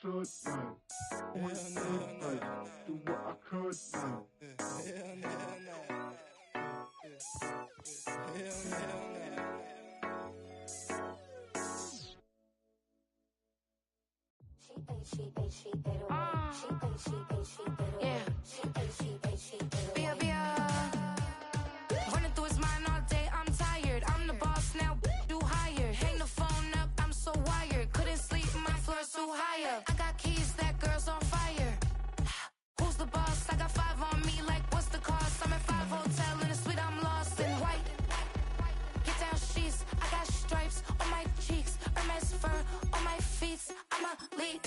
should, man. Always good, man. Do what I could, man. Hell no. Hell no. Running through his mind all day, I'm tired. I'm the boss now, do higher. Hang the phone up, I'm so wired. Couldn't sleep, my floor's too high up. I got keys, that girl's on fire. Who's the boss? I got 5 on me, like what's the cost? I'm at 5 hotel in a suite, I'm lost in white. Get down sheets, I got stripes on my cheeks, Hermes fur on my feet. I'm a lead.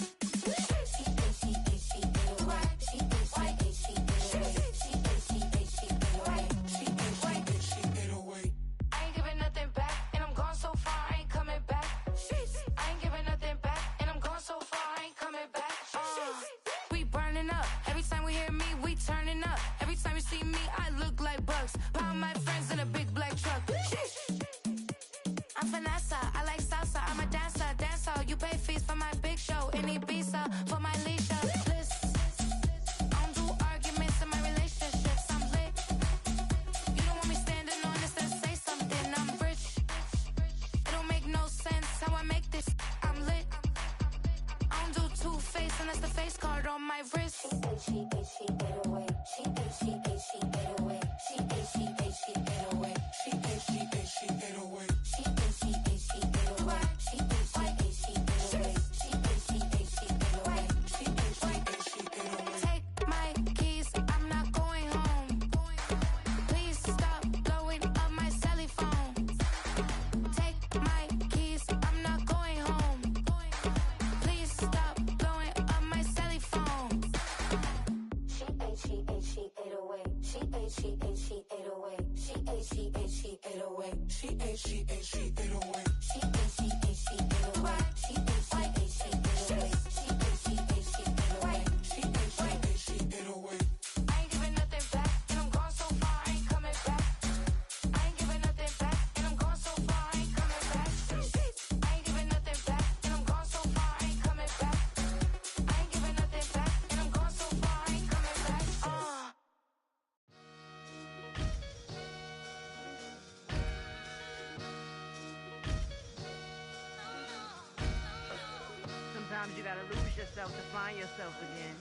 Sometimes you gotta lose yourself to find yourself again.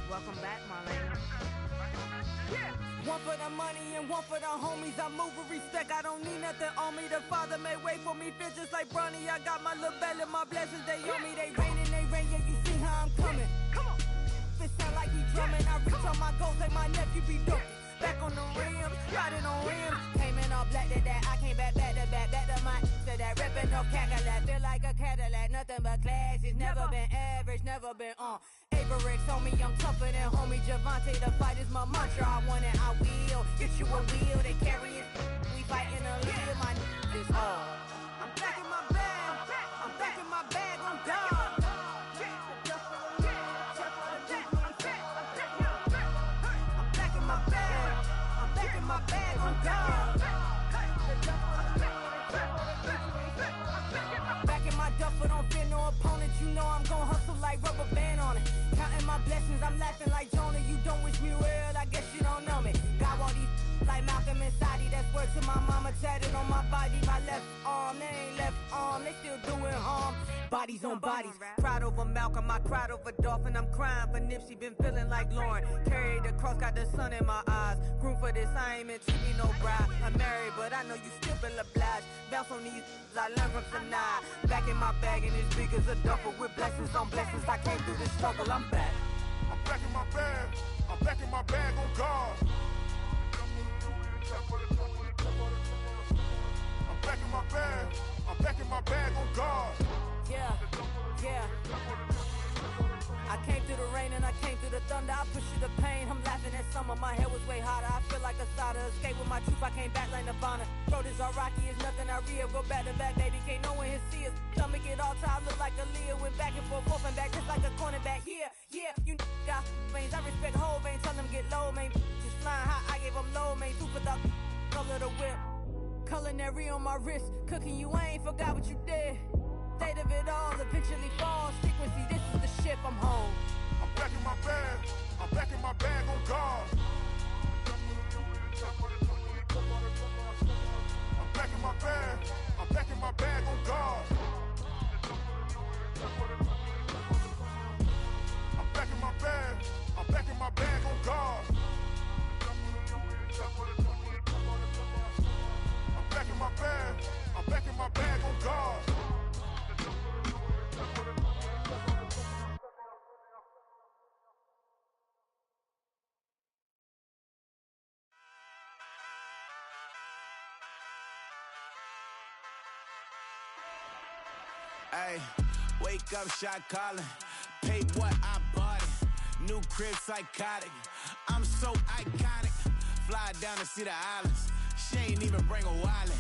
Welcome back, Marlene. Yeah. One for the money and one for the homies. I move with respect, I don't need nothing on me. The Father may wait for me, fit just like Bronny. I got my little belly, my blessings, they on me. They rain, yeah, you see how I'm coming. Come on. It sound like he drumming. I reach on my goals like my nephew be dope. Back on the rims, riding on rims. Came in all black to that, I came back to my to that ripping no Cadillac. Feel like a Cadillac, nothing but class. It's never been average, never been on. Averix on me, I'm tougher than homie Javante. The fight is my mantra, I want it, I will. Get you a wheel, they carry it. We fighting a lead, my is hard. I'm back in my bag, I'm back in my bag on God. My bag on God. Back in my duffel, don't fear no opponent. You know I'm gon' hustle like rubber band on it. Counting my blessings, I'm laughing like Jonah. You don't wish me well, I guess you don't know me. Got all these like Malcolm and Sadie. That's word to my mama, tatted on my body. My left arm, they ain't left arm, they still doing harm. Bodies on bodies, cried over Malcolm, I cried over Dolphin. I'm crying for Nipsey, been feeling like Lauren. Carried the cross, got the sun in my eyes. Groom for this, I ain't meant to be no bride. I'm married, but I know you still feel obliged. Bounce on these, I learned from Sanaa. Back in my bag, and it's big as a duffel. With blessings on blessings, I came through this struggle, I'm back. I'm back in my bag, I'm back in my bag on God. I'm back in my bag, I'm back in my bag on God. Yeah. I came through the rain and I came through the thunder. I pushed through the pain, I'm laughing at summer. My head was way hotter, I feel like a solder. Escape with my truth, I came back like Nirvana. Throat is all rocky, it's nothing I real. Go back to back, baby, can't no one here see us. Stomach it all tied, look like a Leah. Went back and forth and back, just like a cornerback. Yeah, you got veins, I respect whole veins. Tell them get low, man. Just flying high, I gave them low, man. Super the color the whip. Culinary on my wrist, cooking you, I ain't forgot what you did. State of it all, eventually eventually fall. Secrecy, this is the ship, I'm home. I'm back in my bag. I'm back in my bag on guard. I'm back in my bag. I'm back in my bag on guard. I'm back in my bag. I'm back in my bag on guard. I'm back in my bag. I'm back in my bag on guard. Ay, wake up, shot calling. Pay what I bought it. New crib psychotic. I'm so iconic. Fly down to see the islands. She ain't even bring a wallet.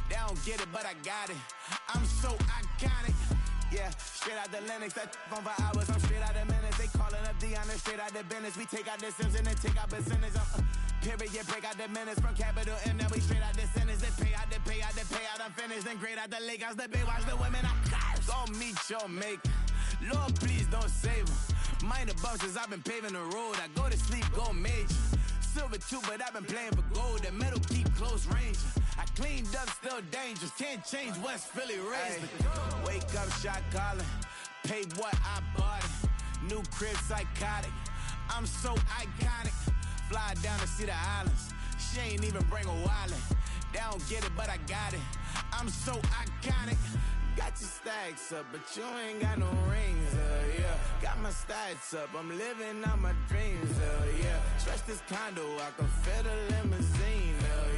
They don't get it, but I got it. I'm so iconic. Yeah, straight out the Lennox. That phone for hours. I'm straight out the minutes. They calling up Deanna straight out the business. We take out the Sims and then take out percentage. Period, break out the minutes from capital M. Now we straight out the sentence. They pay out, they pay out, they pay out. I'm finished. Then grade out the lake house. The bay watch the women. I curse. Go meet your maker. Lord, please don't save them. Mind the bumps as I've been paving the road. I go to sleep, go major. Silver too, but I've been playing for gold. The metal keep close range. I cleaned up, still dangerous. Can't change West Philly raised. Wake up, shot calling. Pay what I bought it. New crib psychotic. I'm so iconic. Fly down to see the islands. She ain't even bring a wallet. They don't get it, but I got it. I'm so iconic. Got your stacks up, but you ain't got no rings, yeah. Got my stats up, I'm living out my dreams, yeah. Stretch this condo, I can fit a limousine,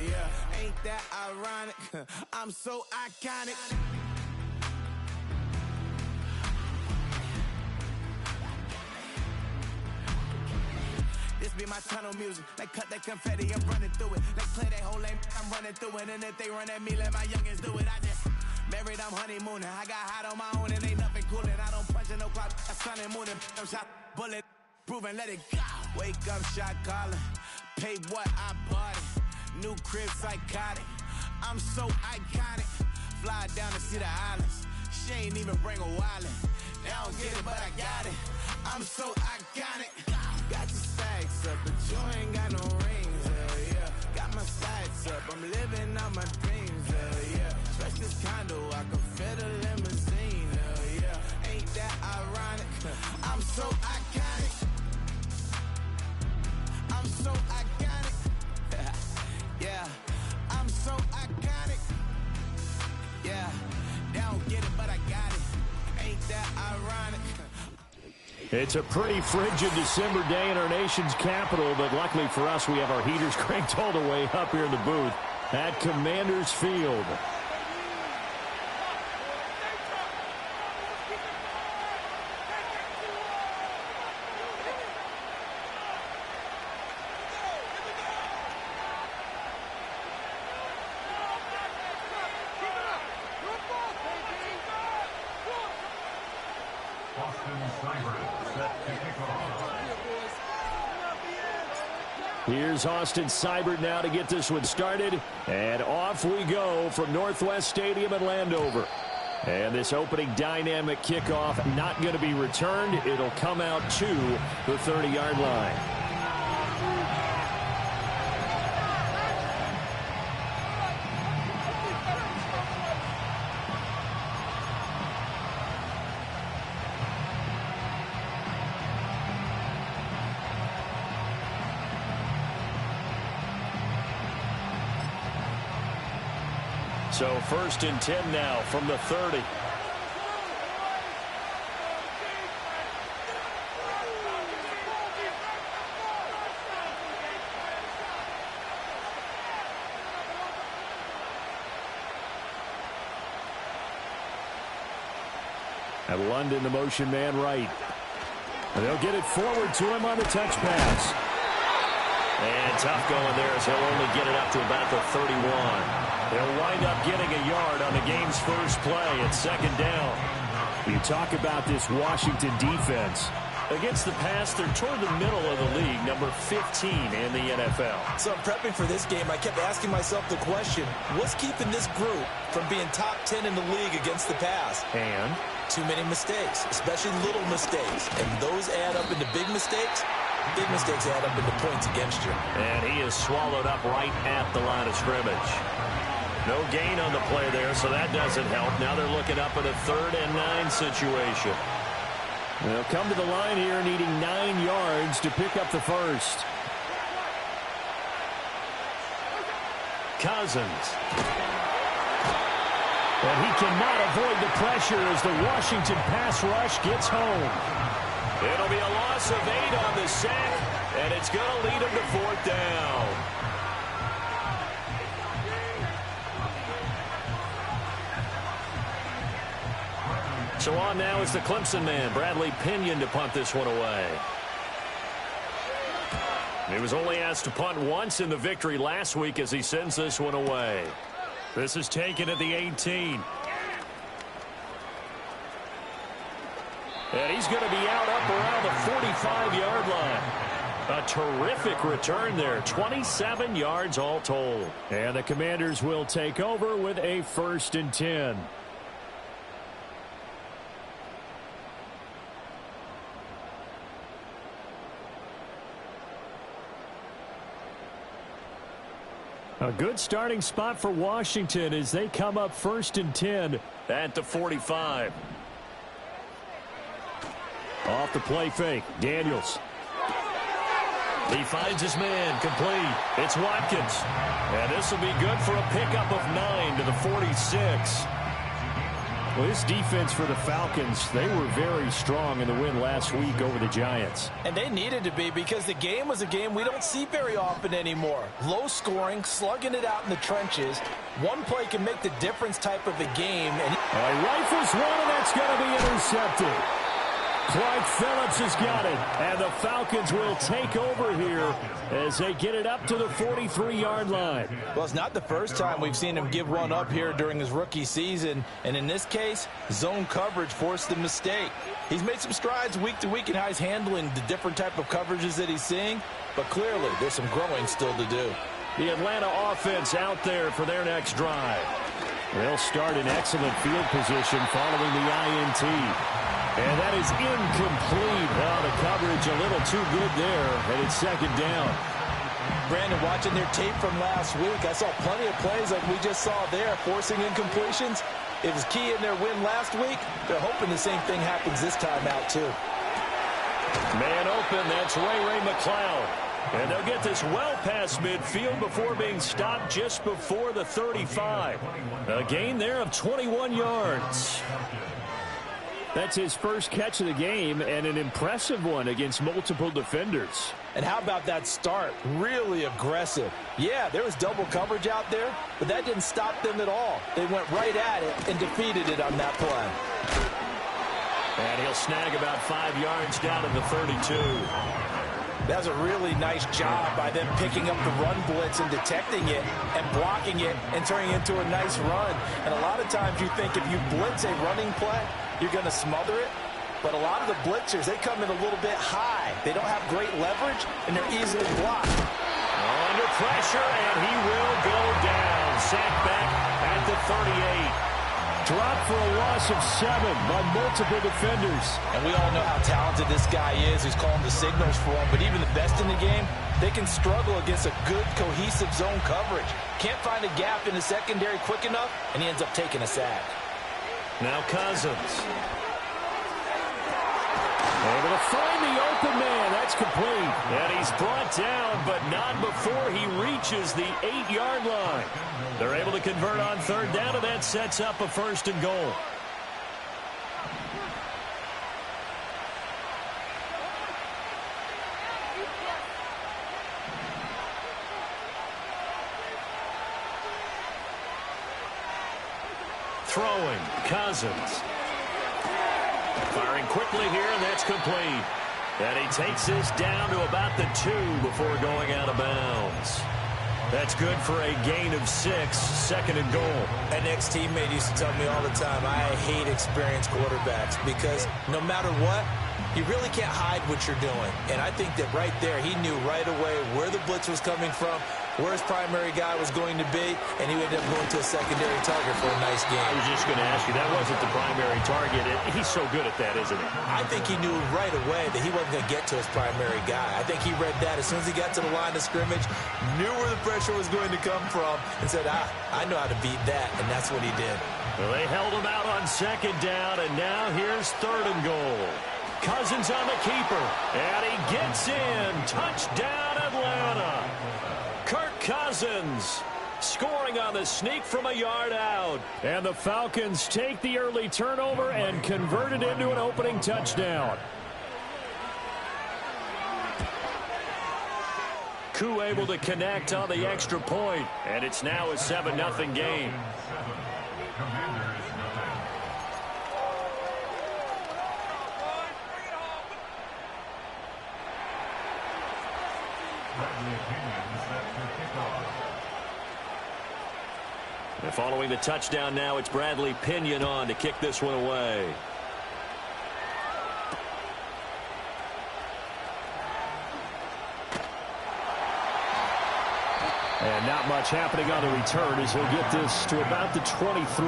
yeah. Ain't that ironic? I'm so iconic. This be my tunnel music. Like cut that confetti, I'm running through it. Like play that whole lane, I'm running through it. And if they run at me, let my youngins do it. I just married, I'm honeymooning. I got hot on my own and ain't nothing coolin'. I don't punch in no clock, I sun and moonin'. I'm shot, bullet, proven, let it go. Wake up, shot calling. Pay what I bought it. New crib psychotic. I'm so iconic. Fly down to see the islands. She ain't even bring a wallet. They don't get it, but I got it. I'm so iconic. Got your stacks up, but you ain't got no rings, yeah. Got my stats up, I'm living out my dreams, yeah. Stretch this condo, I can fit a limousine, yeah. Ain't that ironic? I'm so iconic. I'm so iconic. Yeah, I'm so iconic. Yeah, they don't get it, but I got it. Ain't that ironic? It's a pretty frigid December day in our nation's capital, but luckily for us, we have our heaters cranked all the way up here in the booth at Commanders Field. Here's Austin Seibert now to get this one started. And off we go from Northwest Stadium in Landover. And this opening dynamic kickoff not going to be returned. It'll come out to the 30-yard line. So 1st and 10 now from the 30. And London, the motion man right. And they'll get it forward to him on the touch pass. And tough going there as he'll only get it up to about the 31. They'll wind up getting a yard on the game's first play at 2nd down. You talk about this Washington defense. Against the pass, they're toward the middle of the league, number 15 in the NFL. So prepping for this game, I kept asking myself the question, what's keeping this group from being top 10 in the league against the pass? And too many mistakes, especially little mistakes. And those add up into big mistakes. Big mistakes add up into points against you. And he is swallowed up right at the line of scrimmage. No gain on the play there, so that doesn't help. Now they're looking up at a 3rd and 9 situation. They'll come to the line here needing 9 yards to pick up the first. Cousins. And he cannot avoid the pressure as the Washington pass rush gets home. It'll be a loss of 8 on the sack, and it's going to lead him to 4th down. So on now is the Clemson man, Bradley Pinion, to punt this one away. He was only asked to punt once in the victory last week as he sends this one away. This is taken at the 18. And he's going to be out up around the 45-yard line. A terrific return there. 27 yards all told. And the Commanders will take over with a 1st and 10. A good starting spot for Washington as they come up 1st and 10 at the 45. Off the play fake, Daniels. He finds his man, complete. It's Watkins. And this will be good for a pickup of 9 to the 46. Well, this defense for the Falcons, they were very strong in the win last week over the Giants. And they needed to be because the game was a game we don't see very often anymore. Low scoring, slugging it out in the trenches. One play can make the difference type of a game. And he rifles one, and that's going to be intercepted. Clark Phillips has got it, and the Falcons will take over here as they get it up to the 43-yard line. Well, it's not the first time we've seen him give one up here during his rookie season, and in this case, zone coverage forced the mistake. He's made some strides week to week in how he's handling the different type of coverages that he's seeing, but clearly there's some growing still to do. The Atlanta offense out there for their next drive. They'll start in excellent field position following the INT. And that is incomplete. Oh, the coverage a little too good there, and it's 2nd down. Brandon, watching their tape from last week, I saw plenty of plays like we just saw there, forcing incompletions. It was key in their win last week. They're hoping the same thing happens this time out, too. Man open, that's Ray McLeod. And they'll get this well past midfield before being stopped just before the 35. A gain there of 21 yards. That's his first catch of the game, and an impressive one against multiple defenders. And how about that start? Really aggressive. Yeah, there was double coverage out there, but that didn't stop them at all. They went right at it and defeated it on that play. And he'll snag about 5 yards down to the 32. That was a really nice job by them picking up the run blitz and detecting it and blocking it and turning it into a nice run. And a lot of times you think if you blitz a running play, you're going to smother it. But a lot of the blitzers, they come in a little bit high. They don't have great leverage, and they're easily blocked. Under pressure, and he will go down. Sacked back at the 38. Dropped for a loss of 7 by multiple defenders. And we all know how talented this guy is who's calling the signals for him. But even the best in the game, they can struggle against a good, cohesive zone coverage. Can't find a gap in the secondary quick enough, and he ends up taking a sack. Now Cousins. Able to find the open man. That's complete. And he's brought down, but not before he reaches the 8-yard line. They're able to convert on 3rd down, and that sets up a 1st and goal. Throwing, Cousins. Firing quickly here, and that's complete. And he takes this down to about the 2 before going out of bounds. That's good for a gain of 6, 2nd and goal. An ex-teammate used to tell me all the time, I hate experienced quarterbacks because no matter what, you really can't hide what you're doing. And I think that right there, he knew right away where the blitz was coming from, where his primary guy was going to be, and he ended up going to a secondary target for a nice game. I was just going to ask you, that wasn't the primary target. He's so good at that, isn't he? I think he knew right away that he wasn't going to get to his primary guy. I think he read that as soon as he got to the line of scrimmage, knew where the pressure was going to come from, and said, I know how to beat that, and that's what he did. Well, they held him out on second down, and now here's 3rd and goal. Cousins on the keeper, and he gets in. Touchdown, Atlanta. Kirk Cousins scoring on the sneak from a yard out. And the Falcons take the early turnover and convert it into an opening touchdown. Koo able to connect on the extra point, and it's now a 7-0 game. And following the touchdown now, it's Bradley Pinion on to kick this one away. And not much happening on the return as he'll get this to about the 23.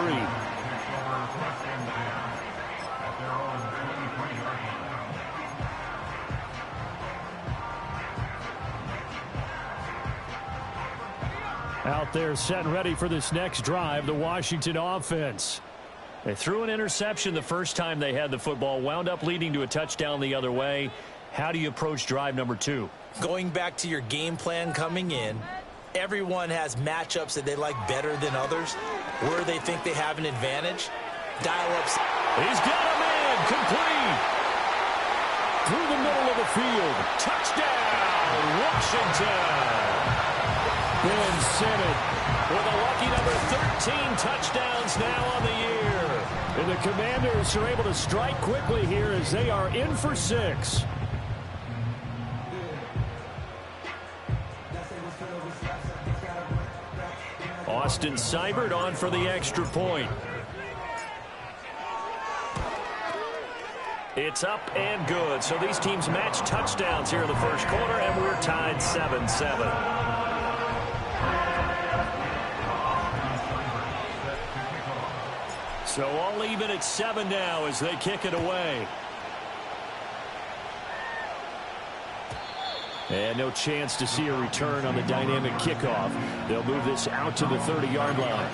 Out there set and ready for this next drive, the Washington offense. They threw an interception the first time they had the football, wound up leading to a touchdown the other way. How do you approach drive number 2? Going back to your game plan coming in, everyone has matchups that they like better than others, where they think they have an advantage. Dial-ups. He's got him in, complete. Through the middle of the field. Touchdown, Washington. Ben Simmons with a lucky number 13 touchdowns now on the year. And the Commanders are able to strike quickly here as they are in for 6. Austin Seibert on for the extra point. It's up and good. So these teams match touchdowns here in the first quarter, and we're tied 7-7. So all even at 7 now as they kick it away. And no chance to see a return on the dynamic kickoff. They'll move this out to the 30-yard line.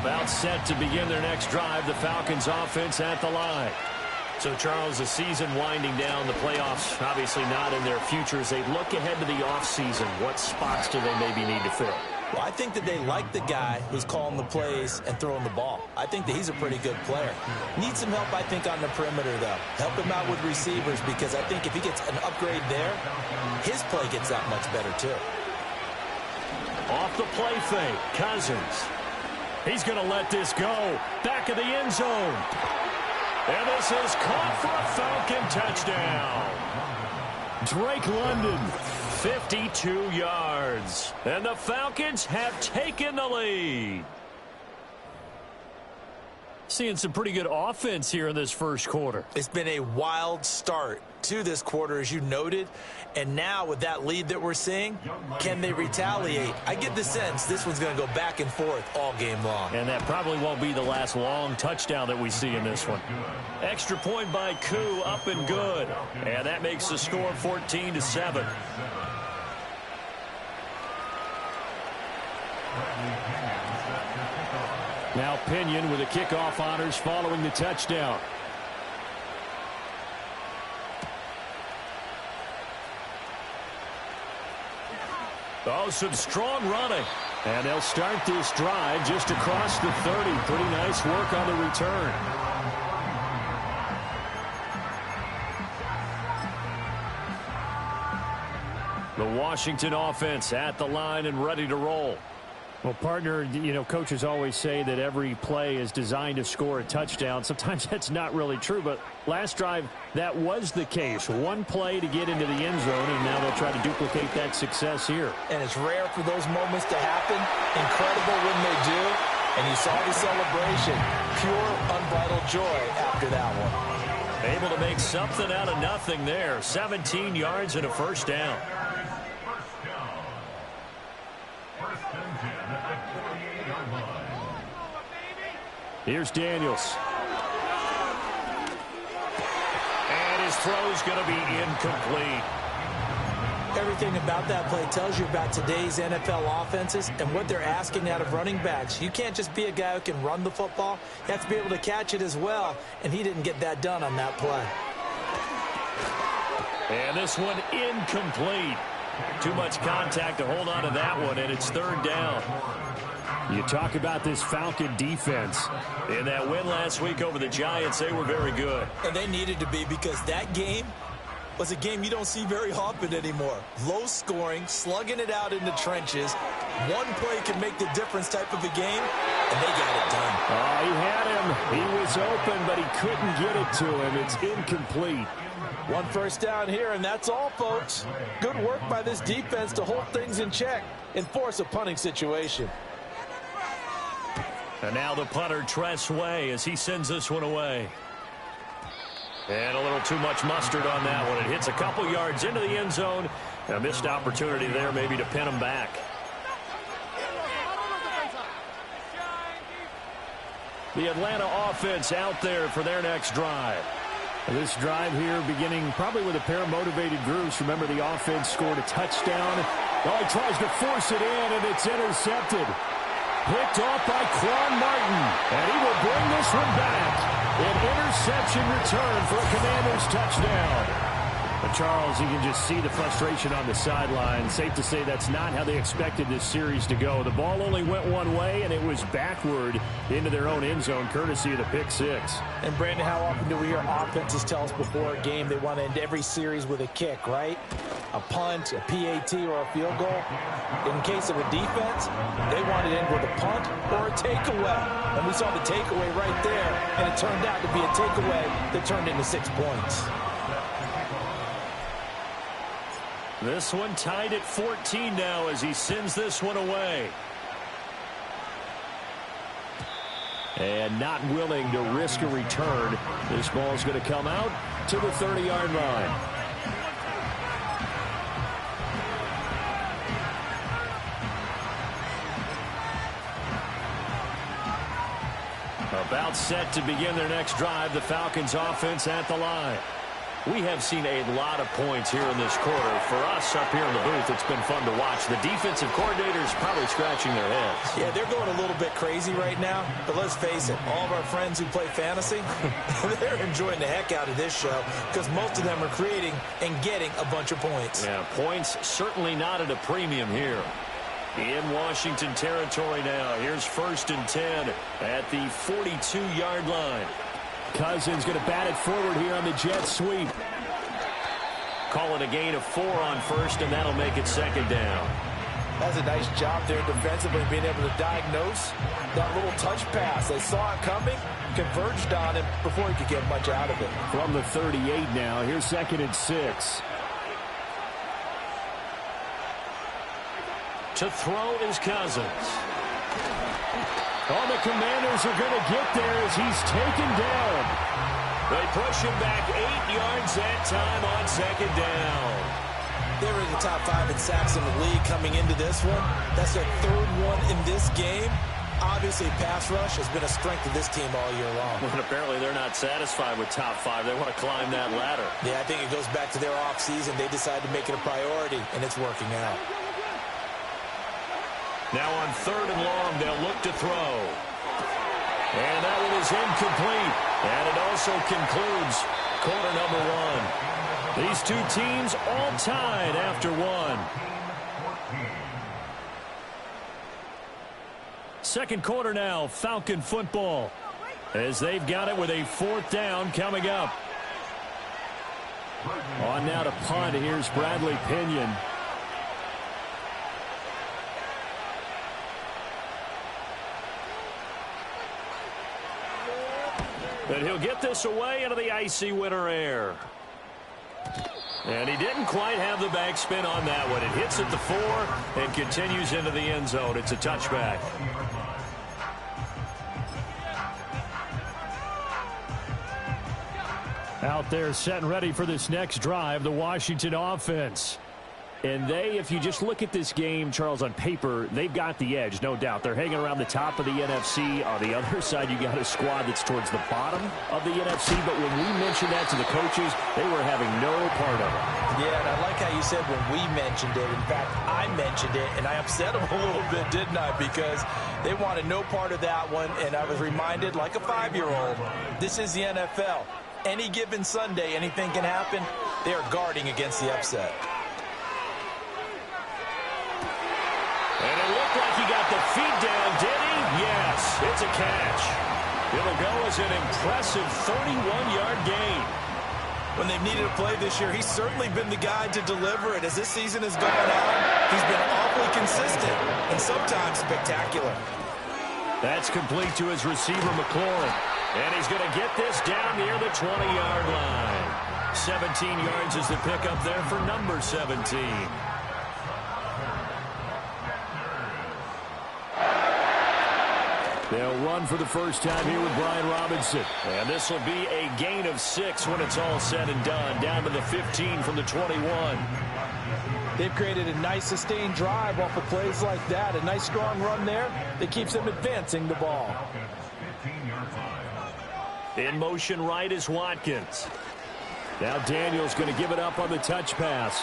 About set to begin their next drive, the Falcons offense at the line. So, Charles, the season winding down, the playoffs obviously not in their future. As they look ahead to the offseason, what spots do they maybe need to fill? Well, I think that they like the guy who's calling the plays and throwing the ball. I think that he's a pretty good player. Needs some help, I think, on the perimeter, though. Help him out with receivers, because I think if he gets an upgrade there, his play gets that much better, too. Off the play fake, Cousins. He's going to let this go. Back of the end zone. And this is caught for a Falcon touchdown. Drake London, 52 yards. And the Falcons have taken the lead. Seeing some pretty good offense here in this first quarter. It's been a wild start to this quarter, as you noted. And now with that lead that we're seeing, can they retaliate? I get the sense this one's going to go back and forth all game long. And that probably won't be the last long touchdown that we see in this one. Extra point by Koo, up and good. And that makes the score 14-7. Now Pinion with the kickoff honors following the touchdown. Oh, some strong running. And they'll start this drive just across the 30. Pretty nice work on the return. The Washington offense at the line and ready to roll. Well, partner, you know, coaches always say that every play is designed to score a touchdown. Sometimes that's not really true, but last drive, that was the case. One play to get into the end zone, and now they'll try to duplicate that success here. And it's rare for those moments to happen. Incredible when they do. And you saw the celebration. Pure, unbridled joy after that one. Able to make something out of nothing there. 17 yards and a first down. Here's Daniels. And his throw's going to be incomplete. Everything about that play tells you about today's NFL offenses and what they're asking out of running backs. You can't just be a guy who can run the football. You have to be able to catch it as well, and he didn't get that done on that play. And this one incomplete. Too much contact to hold on to that one, and it's third down. You talk about this Falcon defense. In that win last week over the Giants, they were very good. And they needed to be, because that game was a game you don't see very often anymore. Low scoring, slugging it out in the trenches. One play can make the difference type of a game, and they got it done. Oh, he had him. He was open, but he couldn't get it to him. It's incomplete. One first down here, and that's all, folks. Good work by this defense to hold things in check and force a punting situation. And now the punter, Tress Way, as he sends this one away. And a little too much mustard on that one. It hits a couple yards into the end zone. A missed opportunity there maybe to pin him back. The Atlanta offense out there for their next drive. This drive here beginning probably with a pair of motivated groups. Remember, the offense scored a touchdown. Oh, he tries to force it in, and it's intercepted. Picked off by Quan Martin, and he will bring this one back. An interception return for a Commanders touchdown. But Charles, you can just see the frustration on the sideline. Safe to say that's not how they expected this series to go. The ball only went one way, and it was backward into their own end zone, courtesy of the pick six. And, Brandon, how often do we hear offenses tell us before a game they want to end every series with a kick, right? A punt, a PAT, or a field goal. In case of a defense, they want to end with a punt or a takeaway. And we saw the takeaway right there, and it turned out to be a takeaway that turned into 6 points. This one tied at 14 now as he sends this one away. And not willing to risk a return. This ball's going to come out to the 30-yard line. About set to begin their next drive, the Falcons offense at the line. We have seen a lot of points here in this quarter. For us up here in the booth, it's been fun to watch. The defensive coordinators probably scratching their heads. Yeah, they're going a little bit crazy right now. But let's face it, all of our friends who play fantasy, they're enjoying the heck out of this show because most of them are creating and getting a bunch of points. Yeah, points certainly not at a premium here. In Washington territory now. Here's 1st and 10 at the 42-yard line. Cousins going to bat it forward here on the jet sweep. Call it a gain of 4 on first, and that'll make it 2nd down. That's a nice job there defensively, being able to diagnose that little touch pass. They saw it coming, converged on him before he could get much out of it. From the 38 now, here's 2nd and 6. To throw is Cousins. Oh, the Commanders are going to get there as he's taken down. They push him back 8 yards that time on 2nd down. They were in the top 5 in sacks in the league coming into this one. That's their 3rd one in this game. Obviously, pass rush has been a strength of this team all year long. And apparently they're not satisfied with top 5. They want to climb that ladder. Yeah, I think it goes back to their offseason. They decided to make it a priority, and it's working out. Now on 3rd and long, they'll look to throw. And that one is incomplete. And it also concludes quarter number 1. These two teams all tied after 1. Second quarter now, Falcon football. As they've got it with a 4th down coming up. On now to punt. Here's Bradley Pinion. And he'll get this away into the icy winter air. And he didn't quite have the backspin on that one. It hits at the 4 and continues into the end zone. It's a touchback. Out there set and ready for this next drive, the Washington offense. And they, if you just look at this game, Charles, on paper, they've got the edge, no doubt. They're hanging around the top of the NFC. On the other side, you got a squad that's towards the bottom of the NFC. But when we mentioned that to the coaches, they were having no part of it. Yeah, and I like how you said when we mentioned it. In fact, I mentioned it, and I upset them a little bit, didn't I? Because they wanted no part of that one, and I was reminded, like a 5-year-old, this is the NFL. Any given Sunday, anything can happen. They are guarding against the upset. And it looked like he got the feet down, did he? Yes, it's a catch. It'll go as an impressive 31-yard gain. When they've needed a play this year, he's certainly been the guy to deliver it. As this season has gone on, he's been awfully consistent and sometimes spectacular. That's complete to his receiver, McLaurin. And he's going to get this down near the 20-yard line. 17 yards is the pickup there for number 17. They'll run for the first time here with Brian Robinson. And this will be a gain of 6 when it's all said and done. Down to the 15 from the 21. They've created a nice sustained drive off of plays like that. A nice strong run there that keeps them advancing the ball. In motion right is Watkins. Now Daniel's going to give it up on the touch pass.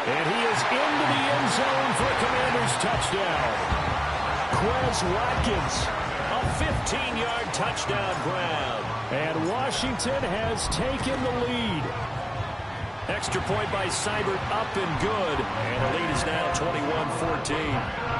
And he is into the end zone for a Commanders touchdown. Quez Watkins, a 15-yard touchdown grab. And Washington has taken the lead. Extra point by Seibert, up and good. And the lead is now 21-14.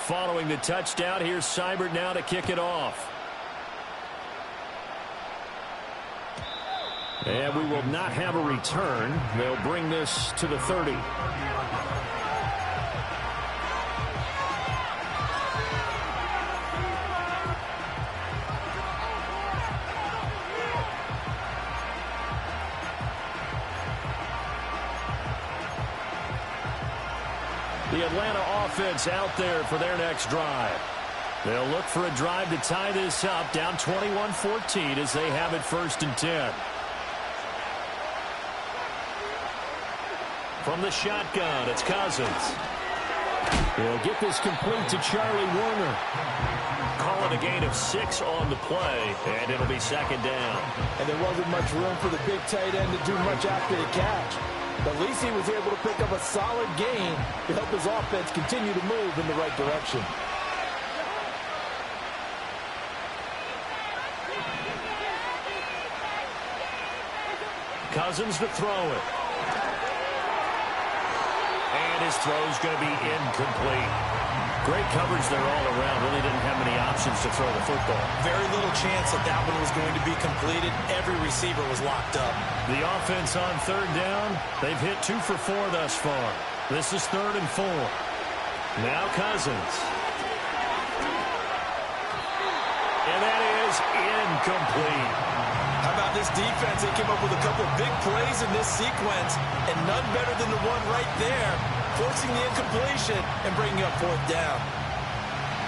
Following the touchdown, here's Seibert now to kick it off. And we will not have a return. They'll bring this to the 30. The Atlanta offense out there for their next drive. They'll look for a drive to tie this up, down 21-14 as they have it 1st and 10. From the shotgun, it's Cousins. He'll get this complete to Charlie Warner. Call it a gain of 6 on the play, and it'll be 2nd down. And there wasn't much room for the big tight end to do much after the catch. But at least he was able to pick up a solid gain to help his offense continue to move in the right direction. Cousins to throw it. And his throw's going to be incomplete. Great coverage there all around. Really didn't have many options to throw the football. Very little chance that that one was going to be completed. Every receiver was locked up. The offense on 3rd down. They've hit 2 for 4 thus far. This is 3rd and 4. Now Cousins. And that is incomplete. How about this defense? They came up with a couple of big plays in this sequence, and none better than the one right there, forcing the incompletion and bringing up 4th down.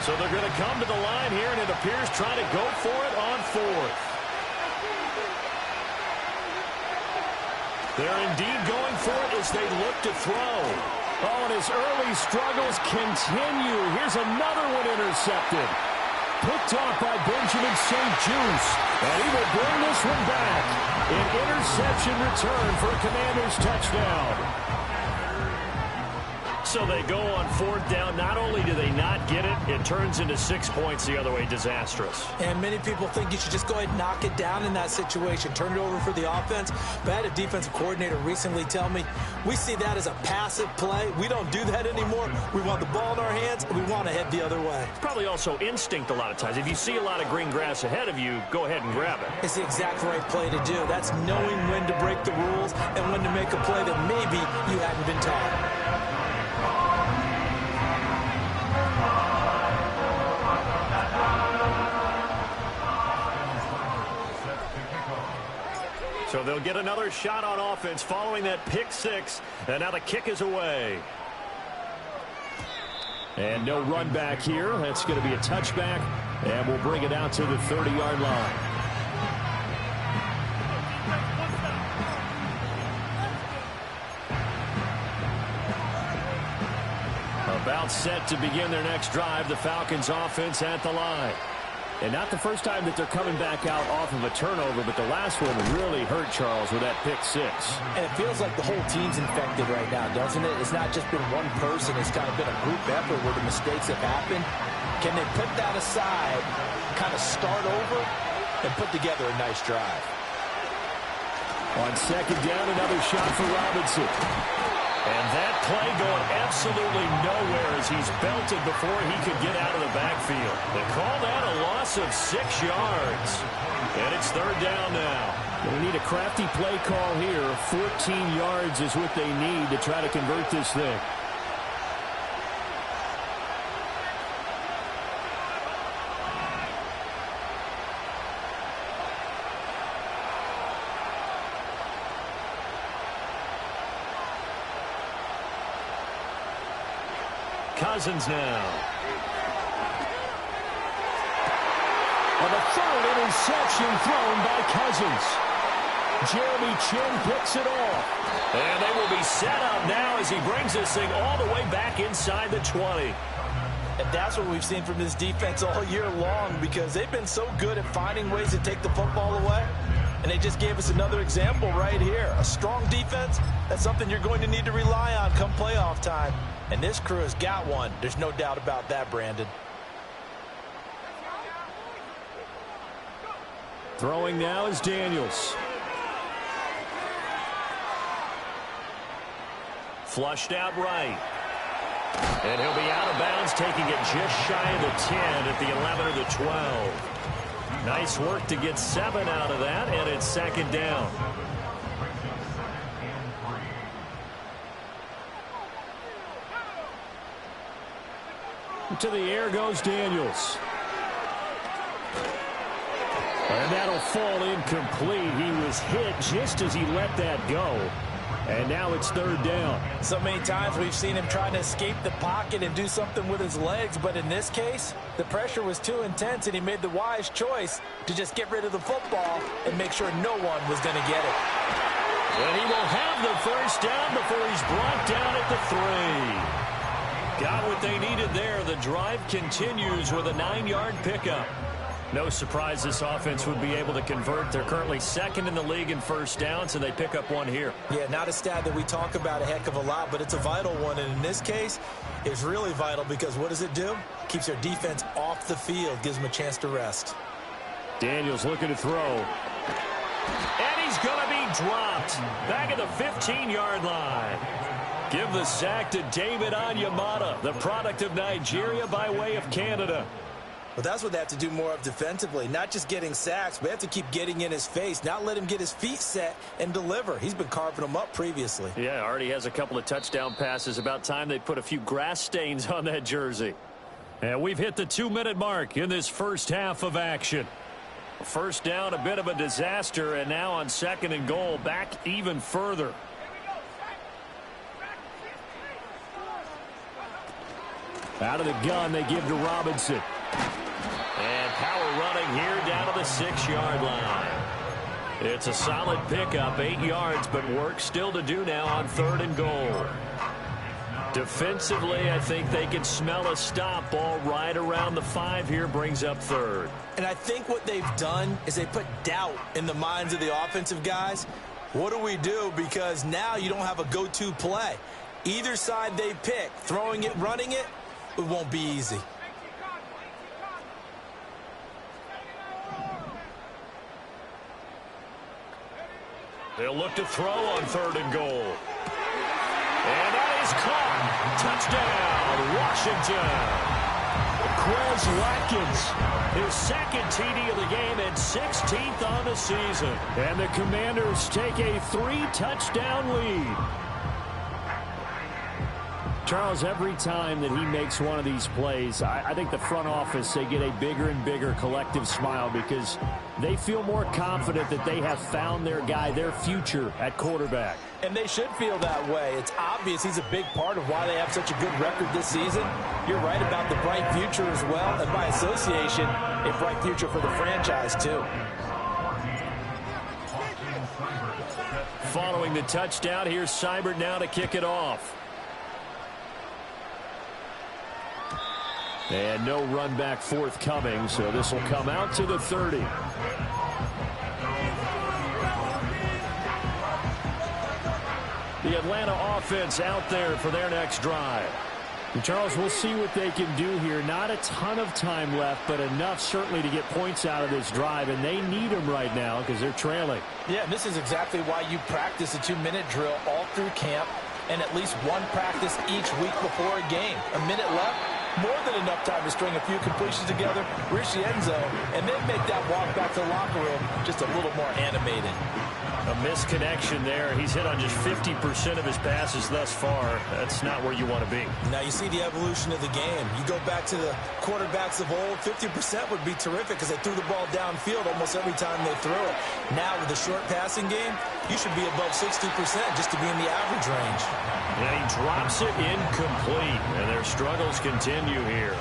So they're going to come to the line here, and it appears trying to go for it on 4th. They're indeed going for it as they look to throw. Oh, and his early struggles continue. Here's another one intercepted. Picked off by Benjamin St. Juice. And he will bring this one back. An interception return for a Commanders touchdown. So they go on 4th down. Not only do they not get it, it turns into 6 points the other way. Disastrous. And many people think you should just go ahead and knock it down in that situation. Turn it over for the offense. But I had a defensive coordinator recently tell me, we see that as a passive play. We don't do that anymore. We want the ball in our hands, and we want to head the other way. It's probably also instinct a lot of times. If you see a lot of green grass ahead of you, go ahead and grab it. It's the exact right play to do. That's knowing when to break the rules and when to make a play that maybe you hadn't been taught. So they'll get another shot on offense following that pick six. And now the kick is away. And no run back here. That's going to be a touchback. And we'll bring it out to the 30-yard line. About set to begin their next drive. The Falcons offense at the line. And not the first time that they're coming back out off of a turnover, but the last one really hurt Charles with that pick six. And it feels like the whole team's infected right now, doesn't it? It's not just been one person. It's kind of been a group effort where the mistakes have happened. Can they put that aside, kind of start over, and put together a nice drive? On second down, another shot for Robinson. And that play going absolutely nowhere as he's belted before he could get out of the backfield. They call that a loss of 6 yards. And it's third down now. They need a crafty play call here. 14 yards is what they need to try to convert this thing. Cousins now. On the third interception thrown by Cousins. Jeremy Chin picks it off. And they will be set up now as he brings this thing all the way back inside the 20. And that's what we've seen from this defense all year long, because they've been so good at finding ways to take the football away. And they just gave us another example right here. A strong defense, that's something you're going to need to rely on come playoff time. And this crew has got one. There's no doubt about that, Brandon. Throwing now is Daniels. Flushed out right. And he'll be out of bounds, taking it just shy of the 10 at the 11 or the 12. Nice work to get 7 out of that, and it's second down. To the air goes Daniels. And that'll fall incomplete. He was hit just as he let that go. And now it's third down. So many times we've seen him trying to escape the pocket and do something with his legs, but in this case, the pressure was too intense, and he made the wise choice to just get rid of the football and make sure no one was going to get it. And he will have the first down before he's brought down at the 3. Got what they needed there. The drive continues with a 9-yard pickup. No surprise this offense would be able to convert. They're currently second in the league in first downs, and they pick up one here. Yeah, not a stat that we talk about a heck of a lot, but it's a vital one. And in this case, it's really vital because what does it do? Keeps their defense off the field, gives them a chance to rest. Daniels looking to throw. And he's going to be dropped back at the 15-yard line. Give the sack to David Onyemata, the product of Nigeria by way of Canada. Well, that's what they have to do more of defensively, not just getting sacks, but they have to keep getting in his face, not let him get his feet set and deliver. He's been carving them up previously. Yeah, already has a couple of touchdown passes. About time they put a few grass stains on that jersey. And we've hit the 2-minute mark in this first half of action. First down, a bit of a disaster, and now on second and goal, back even further. Out of the gun, they give to Robinson. And power running here down to the 6-yard line. It's a solid pickup, 8 yards, but work still to do now on third and goal. Defensively, I think they can smell a stop. Ball right around the 5 here, brings up third. And I think what they've done is they put doubt in the minds of the offensive guys. What do we do? Because now you don't have a go-to play. Either side they pick, throwing it, running it, it won't be easy. They'll look to throw on third and goal. And that is caught. Touchdown, Washington. Quez Watkins, his second TD of the game and 16th on the season. And the Commanders take a 3-touchdown lead. Charles, every time that he makes one of these plays, I think the front office, they get a bigger and bigger collective smile because they feel more confident that they have found their guy, their future at quarterback. And they should feel that way. It's obvious he's a big part of why they have such a good record this season. You're right about the bright future as well, and by association, a bright future for the franchise too. Following the touchdown, here's Seibert now to kick it off. And no run back forthcoming, so this will come out to the 30. The Atlanta offense out there for their next drive. And Charles, we'll see what they can do here. Not a ton of time left, but enough certainly to get points out of this drive, and they need them right now because they're trailing. Yeah, and this is exactly why you practice a 2-minute drill all through camp and at least one practice each week before a game. A minute left, more than enough time to string a few completions together, reach the end zone, and then make that walk back to the locker room just a little more animated. A misconnection there. He's hit on just 50% of his passes thus far. That's not where you want to be. Now you see the evolution of the game. You go back to the quarterbacks of old, 50% would be terrific because they threw the ball downfield almost every time they threw it. Now with the short passing game, you should be above 60% just to be in the average range. And he drops it incomplete, and their struggles continue here.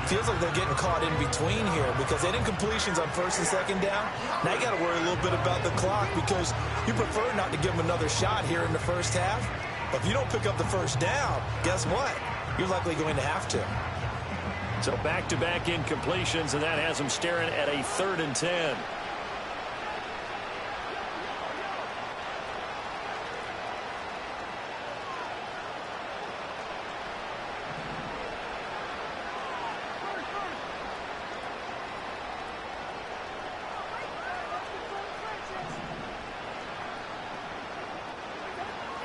Feels like they're getting caught in between here because they didn't completions on first and second down. Now you got to worry a little bit about the clock because you prefer not to give them another shot here in the first half. But if you don't pick up the first down, guess what? You're likely going to have to. So back-to-back incompletions, and that has them staring at a 3rd and 10.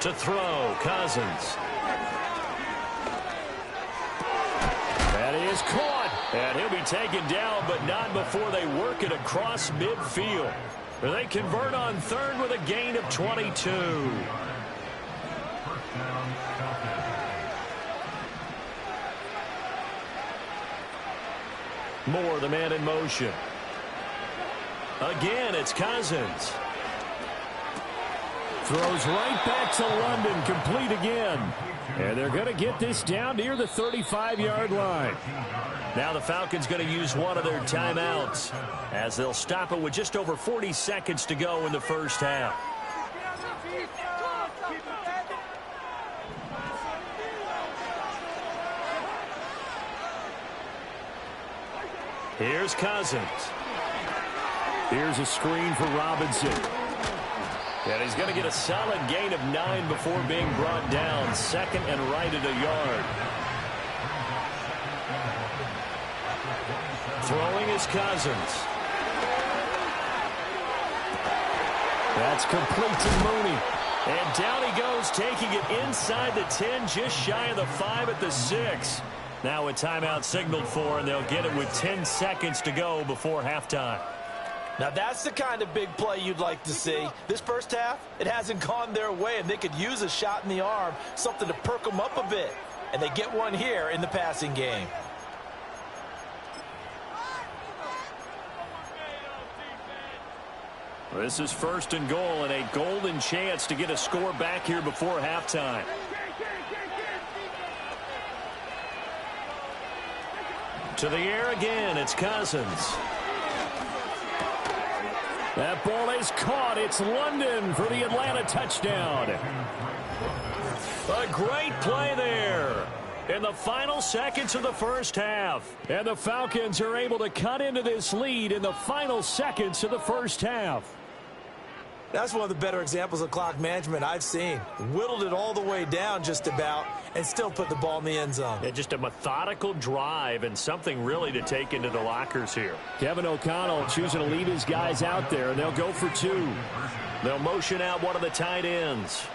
To throw, Cousins. That is caught. And he'll be taken down, but not before they work it across midfield. They convert on 3rd with a gain of 22. Moore, the man in motion. Again, it's Cousins. Throws right back to London, complete again. And they're going to get this down near the 35-yard line. Now the Falcons going to use one of their timeouts as they'll stop it with just over 40 seconds to go in the first half. Here's Cousins. Here's a screen for Robinson. And he's going to get a solid gain of 9 before being brought down. 2nd and right at a yard. Throwing is Cousins. That's complete to Mooney. And down he goes, taking it inside the 10, just shy of the 5 at the 6. Now a timeout signaled for, and they'll get it with 10 seconds to go before halftime. Now that's the kind of big play you'd like to see. This first half, it hasn't gone their way, and they could use a shot in the arm, something to perk them up a bit. And they get one here in the passing game. This is 1st and goal, and a golden chance to get a score back here before halftime. To the air again, it's Cousins. That ball is caught. It's London for the Atlanta touchdown. A great play there in the final seconds of the first half. And the Falcons are able to cut into this lead in the final seconds of the first half. That's one of the better examples of clock management I've seen. Whittled it all the way down just about and still put the ball in the end zone. Yeah, just a methodical drive and something really to take into the lockers here. Kevin O'Connell choosing to leave his guys out there, and they'll go for 2. They'll motion out one of the tight ends.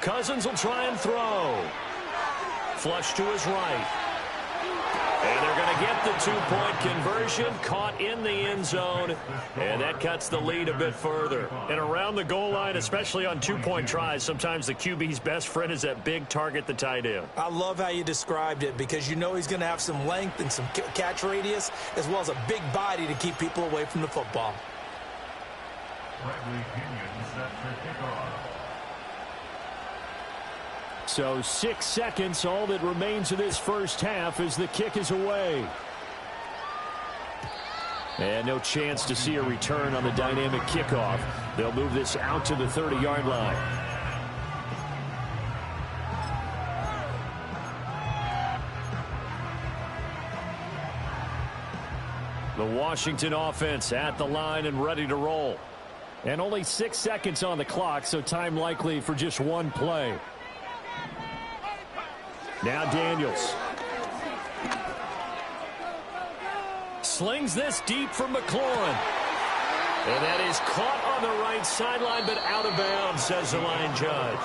Cousins will try and throw. Flush to his right. And they're going to get the two-point conversion, caught in the end zone, and that cuts the lead a bit further. And around the goal line, especially on two-point tries, sometimes the QB's best friend is that big target, the tight end. I love how you described it because you know he's going to have some length and some catch radius as well as a big body to keep people away from the football. So 6 seconds, all that remains of this first half as the kick is away. And no chance to see a return on the dynamic kickoff. They'll move this out to the 30-yard line. The Washington offense at the line and ready to roll. And only 6 seconds on the clock, so time likely for just one play. Now Daniels. Slings this deep for McLaurin. And that is caught on the right sideline, but out of bounds, says the line judge.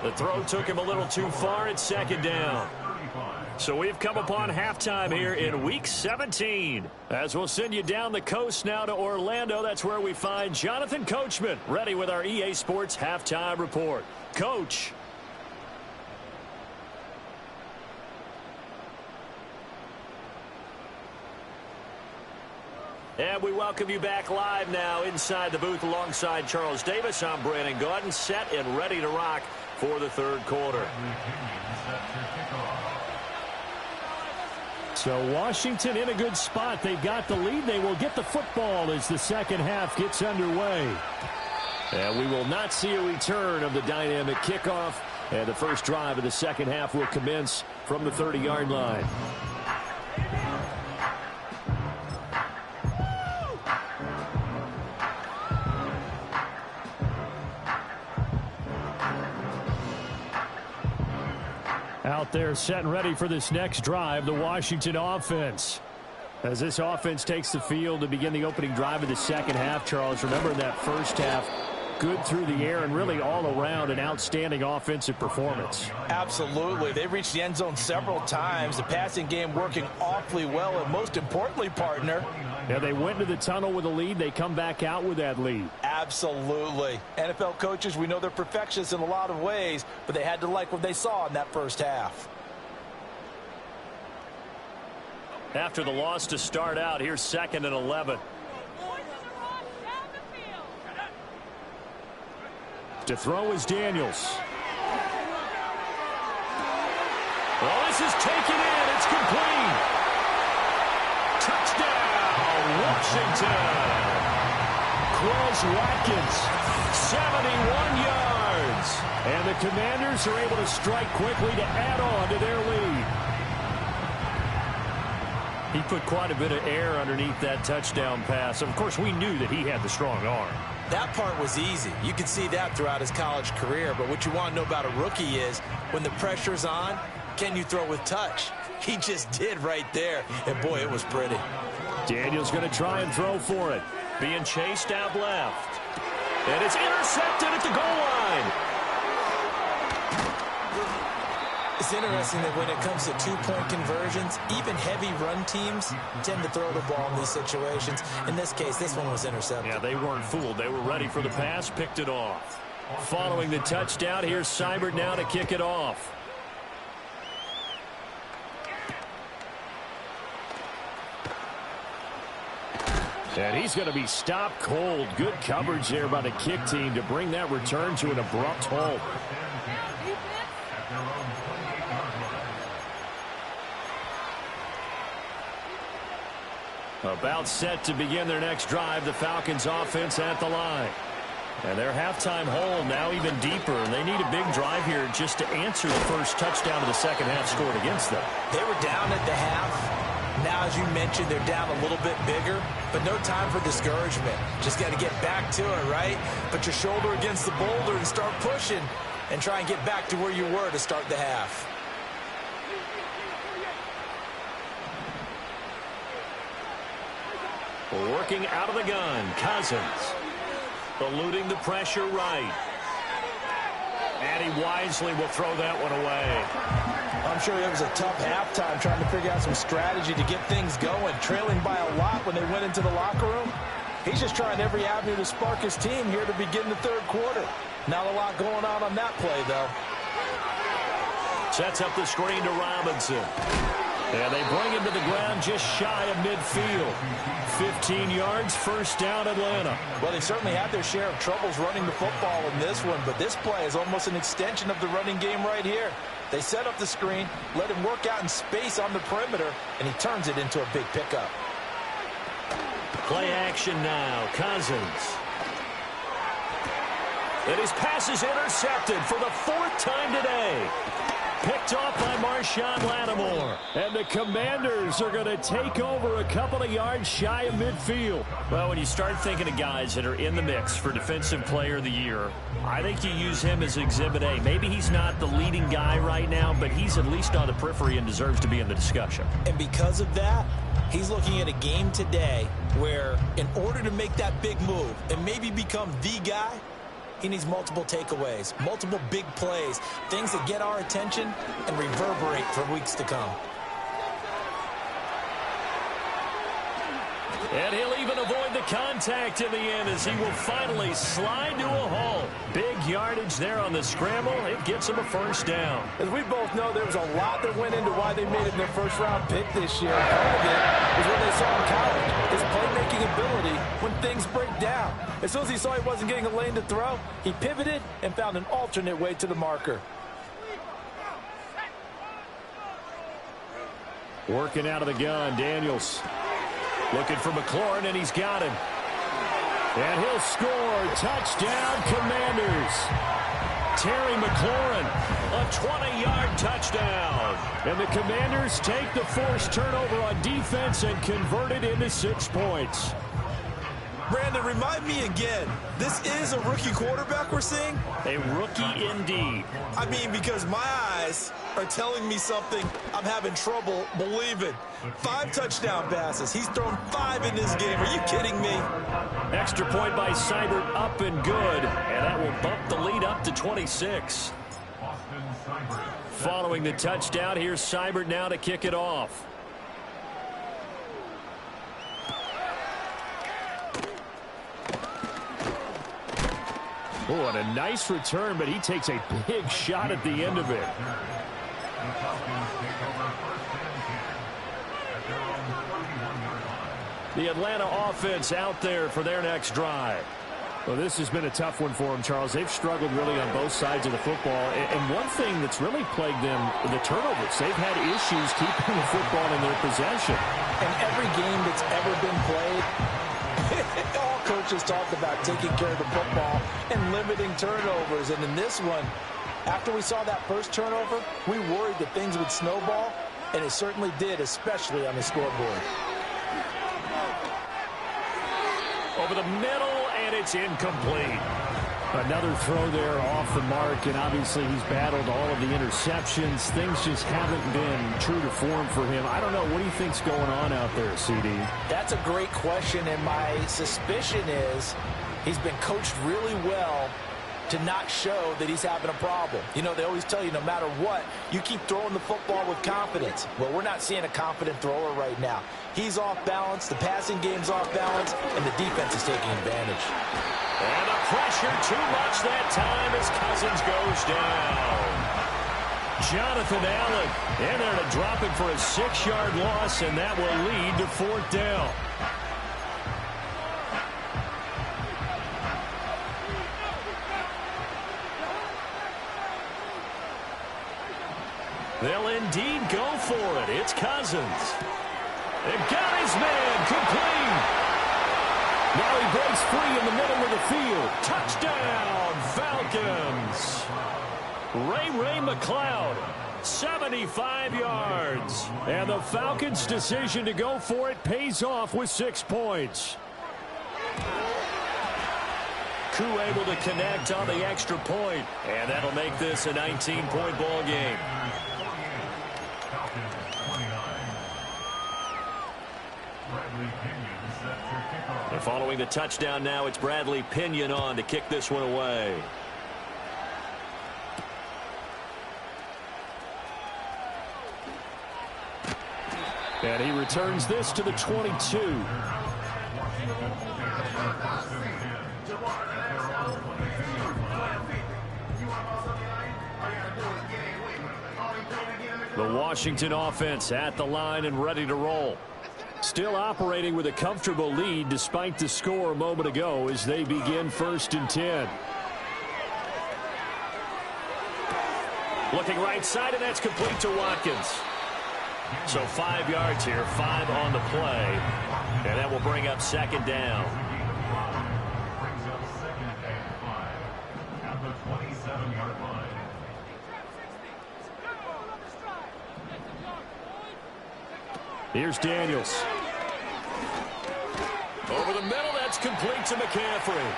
The throw took him a little too far at second down. So we've come upon halftime here in Week 17. As we'll send you down the coast now to Orlando, that's where we find Jonathan Coachman, ready with our EA Sports Halftime Report. Coach. And we welcome you back live now inside the booth alongside Charles Davis. I'm Brandon Gaudin, set and ready to rock for the third quarter. So Washington in a good spot. They've got the lead. They will get the football as the second half gets underway. And we will not see a return of the dynamic kickoff. And the first drive of the second half will commence from the 30-yard line. Out there set and ready for this next drive, the Washington offense. As this offense takes the field to begin the opening drive of the second half, Charles, remember in that first half, good through the air and really all around an outstanding offensive performance. Absolutely. They reached the end zone several times. The passing game working awfully well, and most importantly, partner. Yeah, they went into the tunnel with a lead. They come back out with that lead. Absolutely. NFL coaches, we know they're perfectionists in a lot of ways, but they had to like what they saw in that first half. After the loss to start out, here's 2nd and 11. To throw is Daniels. Well, this is taken in. It's complete. Touchdown, Washington. Quez Watkins, 71 yards. And the Commanders are able to strike quickly to add on to their lead. He put quite a bit of air underneath that touchdown pass. Of course, we knew that he had the strong arm. That part was easy. You could see that throughout his college career. But what you want to know about a rookie is when the pressure's on, can you throw with touch? He just did right there. And, boy, it was pretty. Daniels going to try and throw for it. Being chased out left. And it's intercepted at the goal line. It's interesting that when it comes to two-point conversions, even heavy run teams tend to throw the ball in these situations. In this case, this one was intercepted. Yeah, they weren't fooled. They were ready for the pass, picked it off. Following the touchdown, here's Seibert now to kick it off. And he's going to be stopped cold. Good coverage there by the kick team to bring that return to an abrupt halt. About set to begin their next drive, the Falcons offense at the line. And their halftime hole now even deeper. And they need a big drive here just to answer the first touchdown of the second half scored against them. They were down at the half. Now, as you mentioned, they're down a little bit bigger, but no time for discouragement. Just got to get back to it, right? Put your shoulder against the boulder and start pushing and try and get back to where you were to start the half. Working out of the gun, Cousins. Eluding the pressure right. And he wisely will throw that one away. I'm sure it was a tough halftime trying to figure out some strategy to get things going, trailing by a lot when they went into the locker room. He's just trying every avenue to spark his team here to begin the third quarter. Not a lot going on that play, though. Sets up the screen to Robinson. And they bring him to the ground just shy of midfield. 15 yards, first down, Atlanta. Well, they certainly had their share of troubles running the football in this one, but this play is almost an extension of the running game right here. They set up the screen, let him work out in space on the perimeter, and he turns it into a big pickup. Play action now, Cousins. And his pass is intercepted for the fourth time today. Picked off by Marshawn Lattimore. And the Commanders are going to take over a couple of yards shy of midfield. Well, when you start thinking of guys that are in the mix for Defensive Player of the Year, I think you use him as Exhibit A. Maybe he's not the leading guy right now, but he's at least on the periphery and deserves to be in the discussion. And because of that, he's looking at a game today where in order to make that big move and maybe become the guy, he needs multiple takeaways, multiple big plays, things that get our attention and reverberate for weeks to come. And he'll even avoid the contact in the end as he will finally slide to a halt. Big yardage there on the scramble. It gets him a first down. As we both know, there was a lot that went into why they made it their first-round pick this year. Part of it was what they saw in college, his playmaking ability when things break down. As soon as he saw he wasn't getting a lane to throw, he pivoted and found an alternate way to the marker. Working out of the gun, Daniels. Looking for McLaurin, and he's got him. And he'll score. Touchdown, Commanders. Terry McLaurin, a 20-yard touchdown. And the Commanders take the forced turnover on defense and convert it into 6 points. Brandon, remind me again, this is a rookie quarterback we're seeing? A rookie indeed. I mean, because my eyes are telling me something I'm having trouble believing. 5 touchdown passes. He's thrown 5 in this game. Are you kidding me? Extra point by Seibert, up and good. And that will bump the lead up to 26. Following the touchdown, here's Seibert now to kick it off. Oh, and a nice return, but he takes a big shot at the end of it. The Atlanta offense out there for their next drive. Well, this has been a tough one for them, Charles. They've struggled really on both sides of the football. And one thing that's really plagued them, the turnovers. They've had issues keeping the football in their possession. And every game that's ever been played, all coaches talked about taking care of the football and limiting turnovers. And in this one, after we saw that first turnover, we worried that things would snowball, and it certainly did, especially on the scoreboard. Over the middle, and it's incomplete. Another throw there off the mark, and obviously he's battled all of the interceptions. Things just haven't been true to form for him. I don't know. What do you think's going on out there, CD? That's a great question, and my suspicion is he's been coached really well to not show that he's having a problem. You know, they always tell you no matter what, you keep throwing the football with confidence. Well, we're not seeing a confident thrower right now. He's off balance, the passing game's off balance, and the defense is taking advantage. And the pressure too much that time as Cousins goes down. Jonathan Allen in there to drop him for a 6-yard loss, and that will lead to 4th down. They'll indeed go for it. It's Cousins. They've got his man complete. Now he breaks free in the middle of the field. Touchdown, Falcons. Ray McLeod, 75 yards. And the Falcons' decision to go for it pays off with 6 points. Koo able to connect on the extra point. And that'll make this a 19-point ball game. And following the touchdown now, it's Bradley Pinion on to kick this one away. And he returns this to the 22. The Washington offense at the line and ready to roll. Still operating with a comfortable lead despite the score a moment ago as they begin 1st and 10. Looking right side, and that's complete to Watkins. So 5 yards here, 5 on the play. And that will bring up 2nd down. At the 27-yard line. Here's Daniels. Over the middle, that's complete to McCaffrey.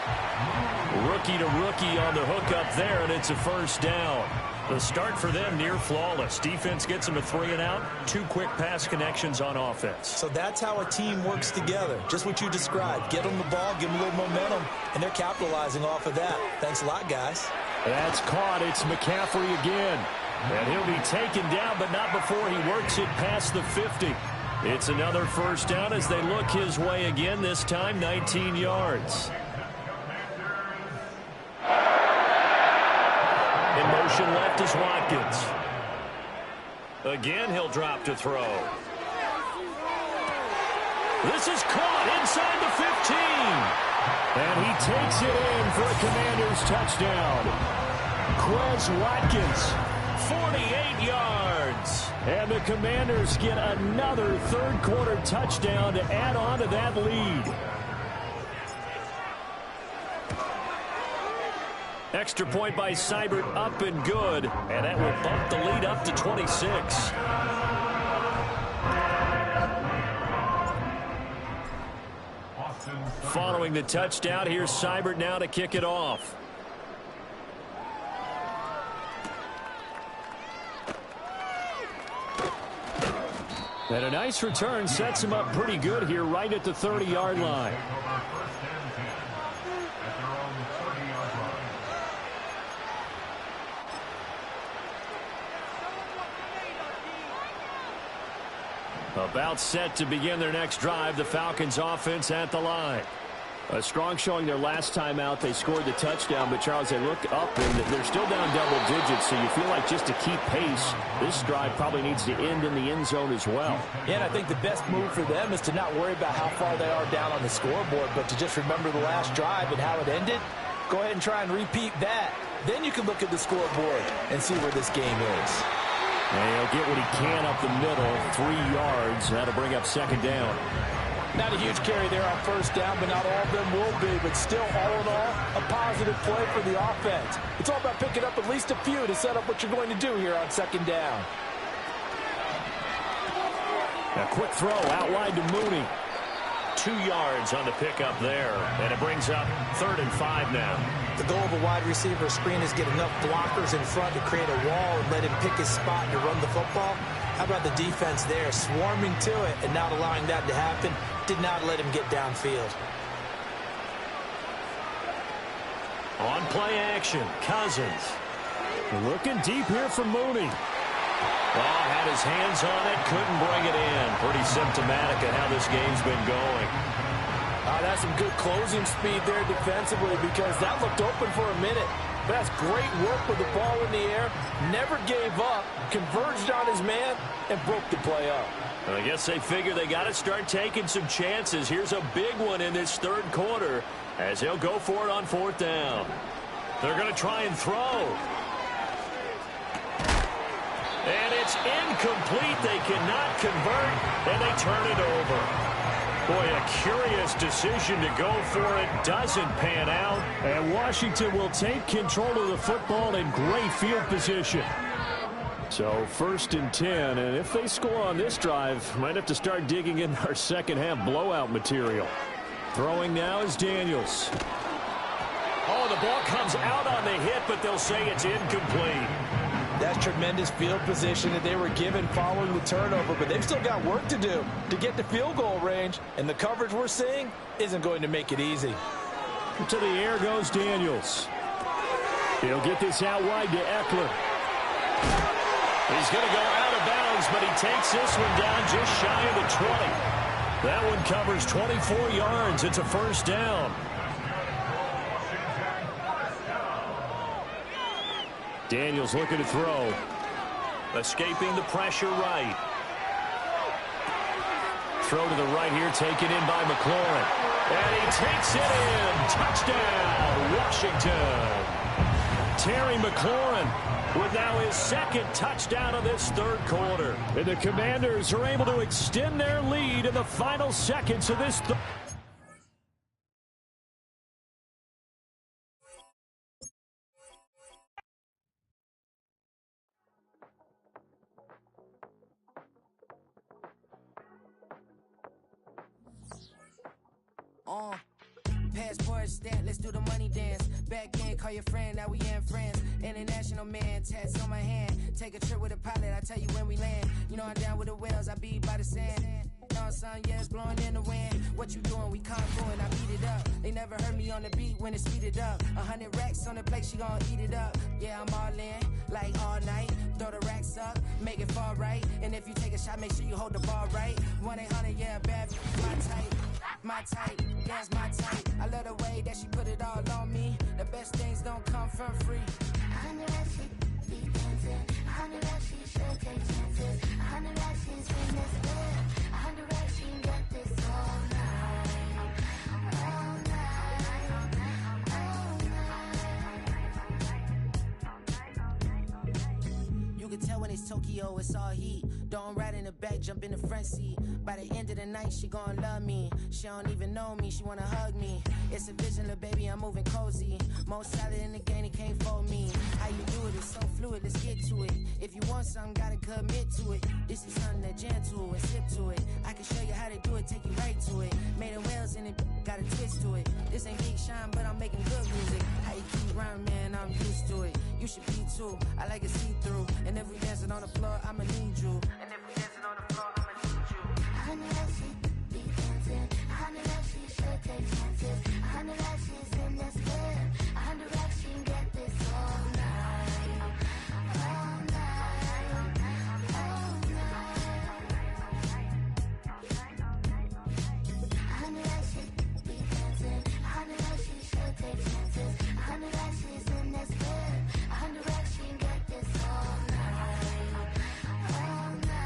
Rookie to rookie on the hook up there, and it's a 1st down. The start for them near flawless. Defense gets them a 3 and out. 2 quick pass connections on offense. So that's how a team works together. Just what you described. Get them the ball, give them a little momentum, and they're capitalizing off of that. Thanks a lot, guys. That's caught. It's McCaffrey again. And he'll be taken down, but not before he works it past the 50. It's another 1st down as they look his way again, this time 19 yards. In motion left is Watkins. Again, he'll drop to throw. This is caught inside the 15. And he takes it in for a Commanders touchdown. Quez Watkins, 48 yards. And the Commanders get another 3rd quarter touchdown to add on to that lead. Extra point by Seibert, up and good. And that will bump the lead up to 26. Following the touchdown, here's Seibert now to kick it off. And a nice return sets him up pretty good here right at the 30-yard line. About set to begin their next drive, the Falcons offense at the line. A strong showing their last time out. They scored the touchdown, but Charles, they look up and they're still down double digits, so you feel like just to keep pace, this drive probably needs to end in the end zone as well. Yeah, and I think the best move for them is to not worry about how far they are down on the scoreboard, but to just remember the last drive and how it ended. Go ahead and try and repeat that. Then you can look at the scoreboard and see where this game is. And he'll get what he can up the middle, 3 yards. That'll bring up 2nd down. Not a huge carry there on 1st down, but not all of them will be. But still, all in all, a positive play for the offense. It's all about picking up at least a few to set up what you're going to do here on 2nd down. A quick throw out wide to Mooney. 2 yards on the pickup there. And it brings up 3rd and 5 now. The goal of a wide receiver screen is get enough blockers in front to create a wall and let him pick his spot to run the football. How about the defense there, swarming to it and not allowing that to happen? Did not let him get downfield. On play action, Cousins. Looking deep here for Mooney. Well, had his hands on it, couldn't bring it in. Pretty symptomatic of how this game's been going. That's some good closing speed there defensively because that looked open for a minute. But that's great work with the ball in the air. Never gave up, converged on his man, and broke the play up. I guess they figure they got to start taking some chances. Here's a big one in this 3rd quarter as they'll go for it on 4th down. They're going to try and throw. And it's incomplete. They cannot convert, and they turn it over. Boy, a curious decision to go for it. Doesn't pan out. And Washington will take control of the football in great field position. So 1st and 10, and if they score on this drive, might have to start digging in our second half blowout material. Throwing now is Daniels. Oh, the ball comes out on the hit, but they'll say it's incomplete. That's tremendous field position that they were given following the turnover, but they've still got work to do to get to field goal range, and the coverage we're seeing isn't going to make it easy. To the air goes Daniels. He'll get this out wide to Eckler. He's going to go out of of bounds, but he takes this one down just shy of the 20. That one covers 24 yards. It's a first down. Daniels looking to throw. Escaping the pressure right. Throw to the right here, taken in by McLaurin. And he takes it in. Touchdown, Washington. Terry McLaurin with now his second touchdown of this third quarter. And the Commanders are able to extend their lead in the final seconds of this third. Passport stamp, let's do the money dance. Back in, call your friend, now we in friends. International man, tats on my hand. Take a trip with a pilot, I tell you when we land. You know I'm down with the whales, I be by the sand. Sun, yeah, it's blowing in the wind. What you doing? We conquering, I beat it up. They never heard me on the beat when it's speeded up. 100 racks on the plate, she gon' eat it up. Yeah, I'm all in, like all night. Throw the racks up, make it fall right. And if you take a shot, make sure you hold the ball right. 1-800, yeah, bad, my type, yeah, it's my type. I love the way that she put it all on me. The best things don't come for free. 100 racks, she be dancing. 100 racks, she should take chances. 100 racks, she's in this bed. 100 racks, she can get this all night. All night. All night. You can tell when it's Tokyo, it's all heat. Don't ride in the back, jump in the front seat. By the end of the night, she gon' love me. She don't even know me, she wanna hug me. It's a vision, little baby, I'm moving cozy. Most solid in the game, it can't fold me. How you do it, it's so fluid, let's get to it. If you want something, gotta commit to it. This is something that jam to and sip to it. I can show you how to do it, take you right to it. Made of whales in it, got a twist to it. This ain't Big Shine, but I'm making good music. How you keep rhyming, man, I'm used to it. You should be too, I like it see-through. And if we dancing on the floor, I'ma need you. And if we dancing on the floor, I'ma need you. 100 racks, she be dancing. 100 racks, she should take chances. 100 racks, she's in this bed. 100 racks, she can get this all night. All night. All night. 100 racks, she be dancing. 100 racks, she should take chances. 100 racks, she's in this bed. 100 racks, she can get this all night. All night.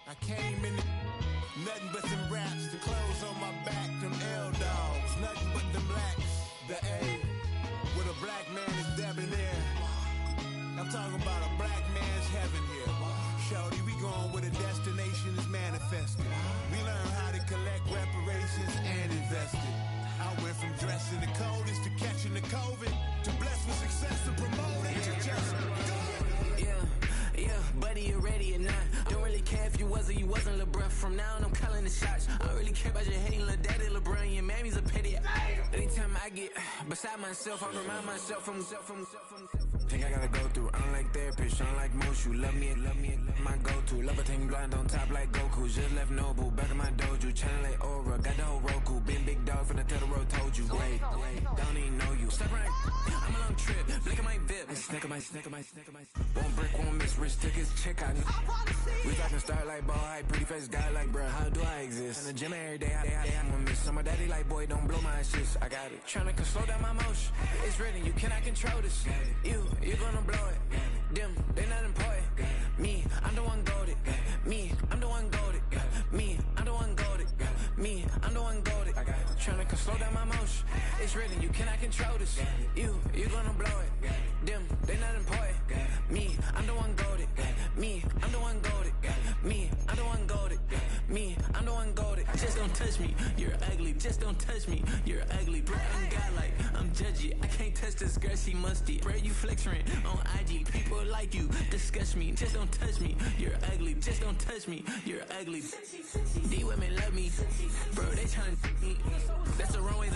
I came in nothing but some raps, the clothes on my back, them L-dogs, nothing but them blacks, the A, with a black man is debonair. I'm talking about a black man's heaven here. Shorty, we going where the destination is manifested. We learn how to collect reparations and invest it. I went from dressing the coldest to catching the COVID, to blessed with success to promote it to just go. Yeah, buddy, you ready or not? Don't really care if you was or you wasn't LeBron. From now on, I'm calling the shots. I don't really care about your hating little daddy LeBron. Your mammy's a pity. Anytime I get beside myself, I remind myself from think I gotta go through. I don't like therapists, I don't like most. You love me, my go-to. Love a thing blind on top like Goku. Just left Noble, back in my dojo. Channel like Aura, got the whole Roku. Been big dog from the tell the road told you. Wait, don't even know you. Step right, I'm a long trip. Look at my VIP. Snicker my. One brick, one miss, rich tickets, check out. We talking start like ball hype, pretty face guy like bruh. How do I exist? In the gym every day, I'm gonna miss. So my daddy like, boy, don't blow my assist. I got it. Tryna slow down my motion. It's written, you cannot control this. You gonna blow it. Them, they not important. Me, I'm the one goated. Me, I'm the one goated. Me, I'm the one goated. Me, I'm the one goated. I got it. Tryna slow down my motion. It's written, you cannot control this. You gonna blow it. Them, they not important. Me, I'm the one goated. Me, I'm the one goated. Me, I'm the one goated. Me, I'm the one goated. Just don't touch me, you're ugly. Just don't touch me, you're ugly. Bro, I'm godlike, I'm judgy. I can't touch this girl, she musty. Bro, you flexing on IG. People like you disgust me. Just don't touch me, you're ugly. Just don't touch me, you're ugly. These women love me, bro. They tryna me. That's the wrong way.